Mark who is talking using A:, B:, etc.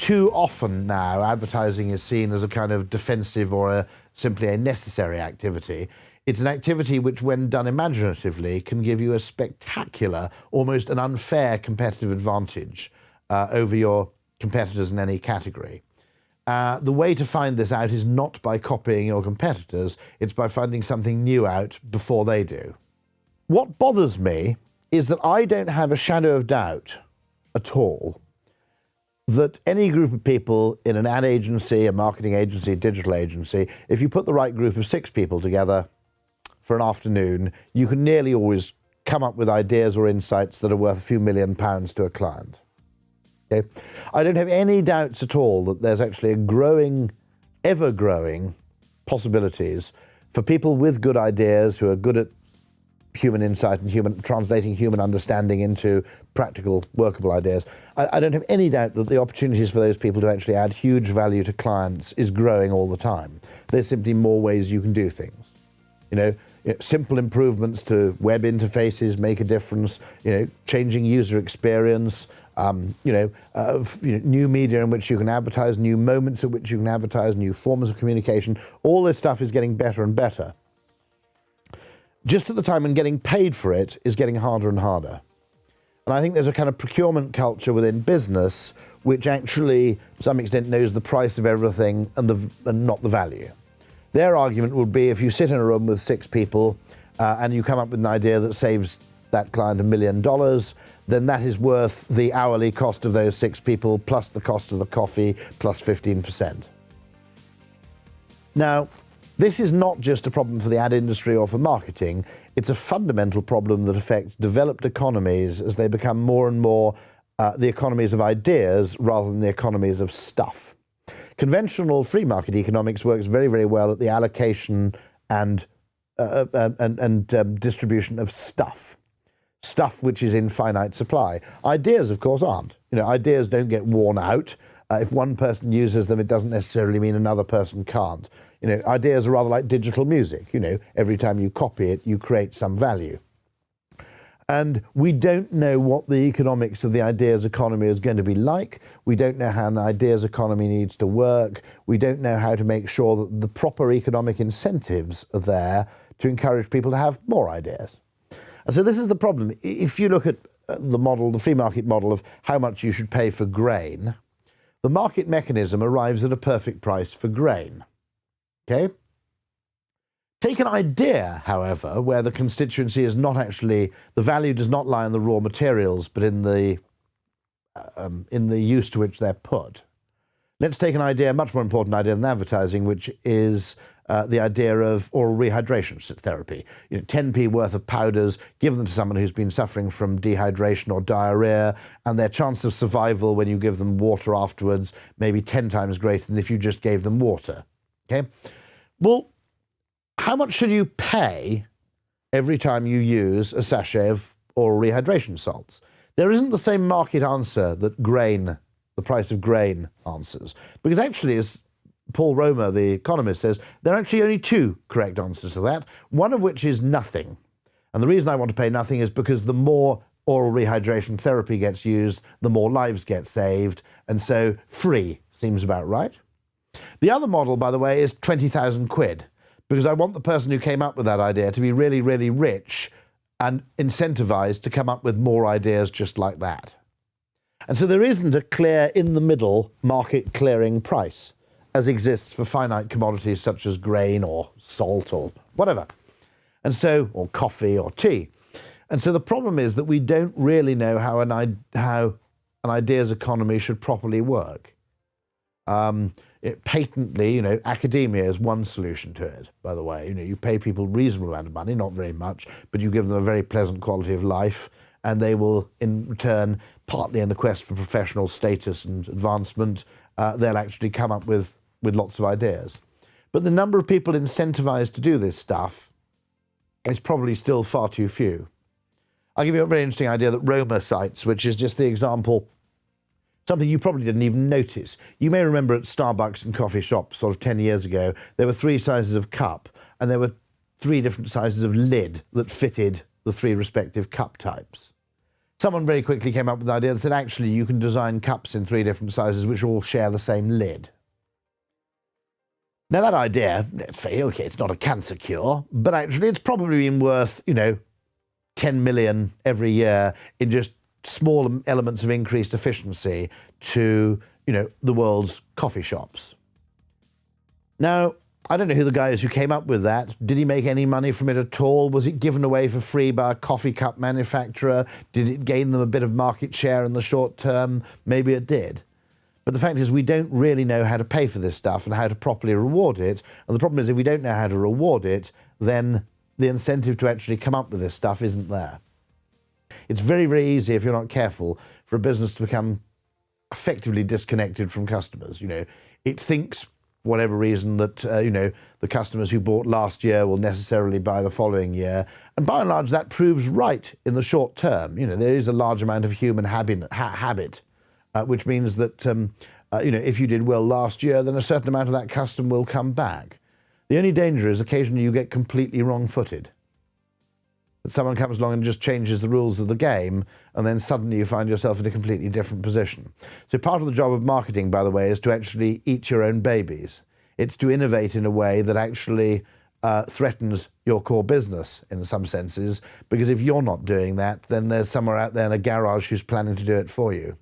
A: too often now advertising is seen as a kind of defensive or simply a necessary activity. It's an activity which, when done imaginatively, can give you a spectacular, almost an unfair competitive advantage over your competitors in any category. The way to find this out is not by copying your competitors, it's by finding something new out before they do. What bothers me is that I don't have a shadow of doubt at all that any group of people in an ad agency, a marketing agency, a digital agency, if you put the right group of 6 people together for an afternoon, you can nearly always come up with ideas or insights that are worth a few £1 million to a client. Okay? I don't have any doubts at all that there's actually a growing, ever-growing possibilities for people with good ideas who are good at human insight and translating human understanding into practical, workable ideas. I don't have any doubt that the opportunities for those people to actually add huge value to clients is growing all the time. There's simply more ways you can do things. Simple improvements to web interfaces make a difference. Changing user experience. New media in which you can advertise, new moments at which you can advertise, new forms of communication. All this stuff is getting better and better. Just at the time when getting paid for it is getting harder and harder. And I think there's a kind of procurement culture within business which actually, to some extent, knows the price of everything and not the value. Their argument would be if you sit in a room with 6 people and you come up with an idea that saves that client $1 million, then that is worth the hourly cost of those 6 people plus the cost of the coffee plus 15%. Now, this is not just a problem for the ad industry or for marketing, it's a fundamental problem that affects developed economies as they become more and more the economies of ideas rather than the economies of stuff. Conventional free market economics works very, very well at the allocation and distribution of stuff which is in finite supply. Ideas, of course, aren't. Ideas don't get worn out. If one person uses them, it doesn't necessarily mean another person can't. Ideas are rather like digital music. Every time you copy it, you create some value. And we don't know what the economics of the ideas economy is going to be like. We don't know how an ideas economy needs to work. We don't know how to make sure that the proper economic incentives are there to encourage people to have more ideas. And so this is the problem. If you look at the free market model of how much you should pay for grain, the market mechanism arrives at a perfect price for grain. Okay? Take an idea, however, where the constituency is not actually, the value does not lie in the raw materials, but in the use to which they're put. Let's take an idea, a much more important idea than advertising, which is the idea of oral rehydration therapy. 10p worth of powders, give them to someone who's been suffering from dehydration or diarrhea, and their chance of survival when you give them water afterwards may be 10 times greater than if you just gave them water. Okay? Well, how much should you pay every time you use a sachet of oral rehydration salts? There isn't the same market answer that the price of grain answers. Because actually, as Paul Romer, the economist, says, there are actually only 2 correct answers to that, one of which is nothing. And the reason I want to pay nothing is because the more oral rehydration therapy gets used, the more lives get saved, and so free seems about right. The other model, by the way, is 20,000 quid, because I want the person who came up with that idea to be really, really rich and incentivized to come up with more ideas just like that. And so there isn't a clear, in-the-middle market clearing price, as exists for finite commodities such as grain or salt or whatever, and so, or coffee or tea. And so the problem is that we don't really know how an ideas economy should properly work. Patently, academia is one solution to it, by the way. You pay people a reasonable amount of money, not very much, but you give them a very pleasant quality of life, and they will, in return, partly in the quest for professional status and advancement, they'll actually come up with lots of ideas. But the number of people incentivized to do this stuff is probably still far too few. I'll give you a very interesting idea that Romer cites, which is just the example, something you probably didn't even notice. You may remember at Starbucks and coffee shops sort of 10 years ago, there were 3 sizes of cup, and there were 3 different sizes of lid that fitted the 3 respective cup types. Someone very quickly came up with the idea that said, actually, you can design cups in 3 different sizes which all share the same lid. Now, that idea, okay, it's not a cancer cure, but actually it's probably been worth, 10 million every year in just small elements of increased efficiency to, the world's coffee shops. Now, I don't know who the guy is who came up with that. Did he make any money from it at all? Was it given away for free by a coffee cup manufacturer? Did it gain them a bit of market share in the short term? Maybe it did. But the fact is, we don't really know how to pay for this stuff and how to properly reward it. And the problem is, if we don't know how to reward it, then the incentive to actually come up with this stuff isn't there. It's very, very easy, if you're not careful, for a business to become effectively disconnected from customers. It thinks, for whatever reason, that, the customers who bought last year will necessarily buy the following year. And by and large, that proves right in the short term. There is a large amount of human habit. Which means that, if you did well last year, then a certain amount of that custom will come back. The only danger is occasionally you get completely wrong-footed. That someone comes along and just changes the rules of the game, and then suddenly you find yourself in a completely different position. So part of the job of marketing, by the way, is to actually eat your own babies. It's to innovate in a way that actually threatens your core business in some senses, because if you're not doing that, then there's someone out there in a garage who's planning to do it for you.